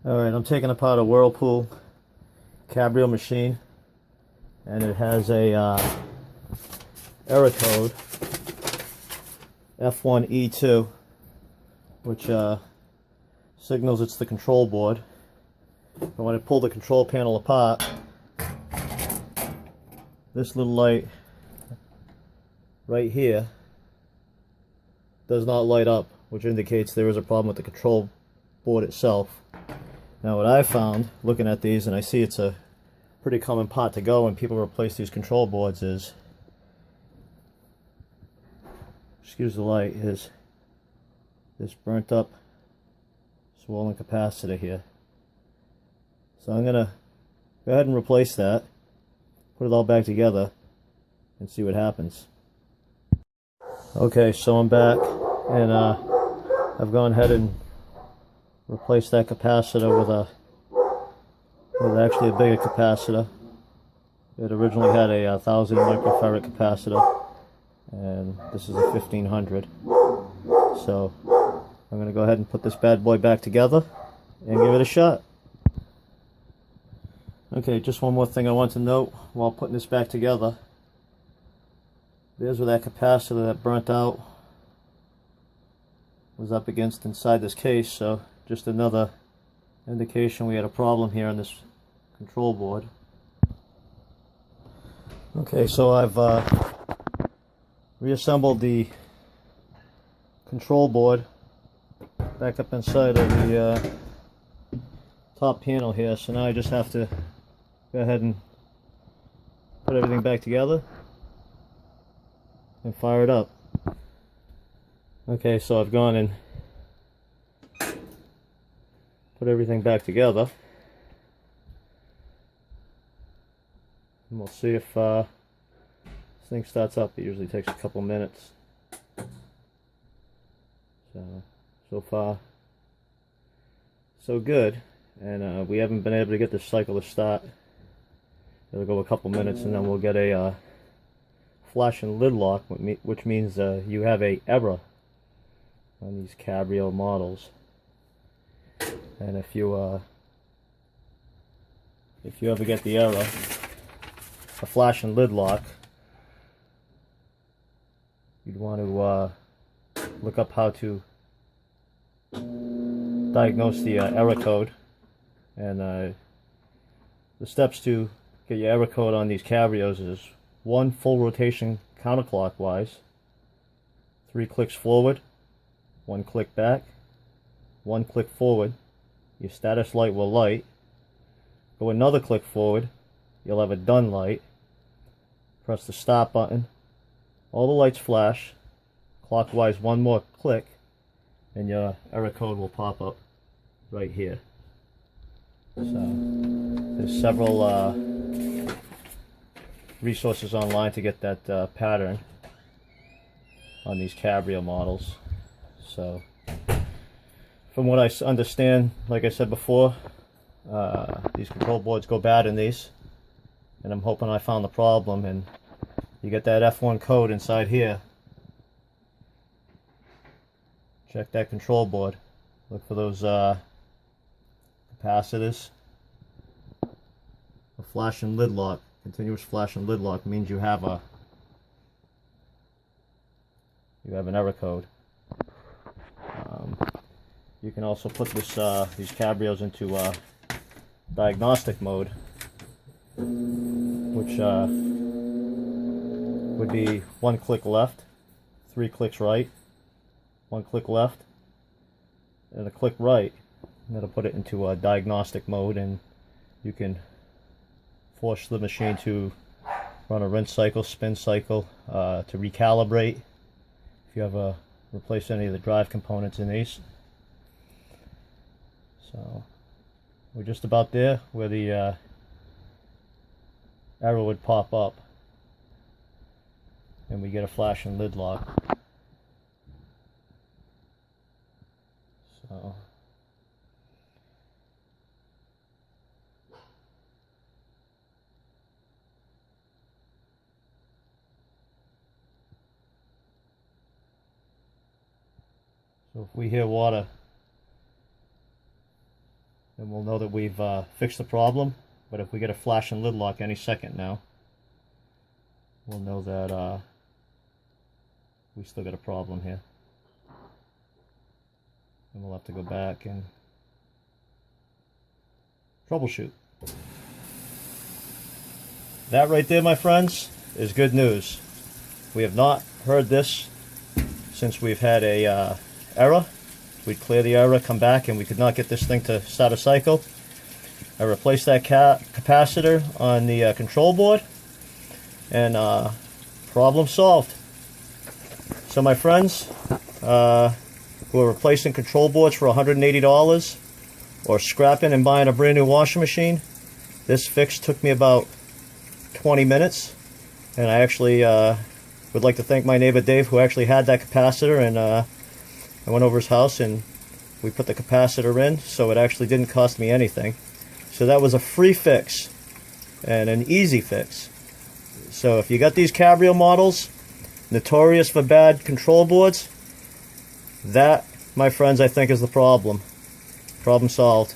Alright, I'm taking apart a Whirlpool Cabrio machine, and it has a error code F1E2, which signals it's the control board. And when I pull the control panel apart, this little light right here does not light up, which indicates there is a problem with the control board itself. Now what I found looking at these, and I see it's a pretty common part to go when people replace these control boards, is, excuse the light, is this burnt up swollen capacitor here. So I'm gonna go ahead and replace that, put it all back together, and see what happens. Okay, so I'm back, and I've gone ahead and replaced that capacitor with actually a bigger capacitor. It originally had a 1000 microfarad capacitor, and this is a 1500. So I'm going to go ahead and put this bad boy back together and give it a shot. Okay, just one more thing I want to note while putting this back together. There's where that capacitor that burnt out was up against inside this case, so just another indication we had a problem here on this control board. Okay, so I've reassembled the control board back up inside of the top panel here, so now I just have to go ahead and put everything back together and fire it up. Okay, so I've gone and put everything back together, and we'll see if this thing starts up. It usually takes a couple minutes. So far so good, and we haven't been able to get this cycle to start. It'll go a couple minutes and then we'll get a flash and lid lock, which means you have a error on these Cabrio models. And if you ever get the error, a flash and lid lock, you'd want to look up how to diagnose the error code. And the steps to get your error code on these Cabrios is 1 full rotation counterclockwise, 3 clicks forward, 1 click back, 1 click forward, your status light will light. Go another click forward, you'll have a done light. Press the stop button, all the lights flash, clockwise 1 more click, and your error code will pop up right here. So there's several resources online to get that pattern on these Cabrio models. So from what I understand, like I said before, these control boards go bad in these, and I'm hoping I found the problem. And you get that F1 code inside here. Check that control board. Look for those capacitors. A flash and lid lock, continuous flash and lid lock, means you have an error code. You can also put these Cabrios into diagnostic mode, which would be 1 click left, 3 clicks right, 1 click left, and a click right. And that'll put it into a diagnostic mode, and you can force the machine to run a rinse cycle, spin cycle, to recalibrate if you ever replace any of the drive components in these. So we're just about there where the error would pop up and we get a flash and lid lock. So if we hear water then we'll know that we've fixed the problem. But if we get a flashing lid lock any second now, we'll know that we still got a problem here. And we'll have to go back and troubleshoot. That right there, my friends, is good news. We have not heard this since we've had a error. We'd clear the error, come back, and we could not get this thing to start a cycle. I replaced that capacitor on the control board, and problem solved. So my friends who are replacing control boards for $180 or scrapping and buying a brand new washing machine, this fix took me about 20 minutes, and I actually would like to thank my neighbor Dave, who actually had that capacitor, and I went over his house and we put the capacitor in, so it actually didn't cost me anything. So that was a free fix and an easy fix. So if you got these Cabrio models, notorious for bad control boards, that, my friends, I think is the problem. Problem solved.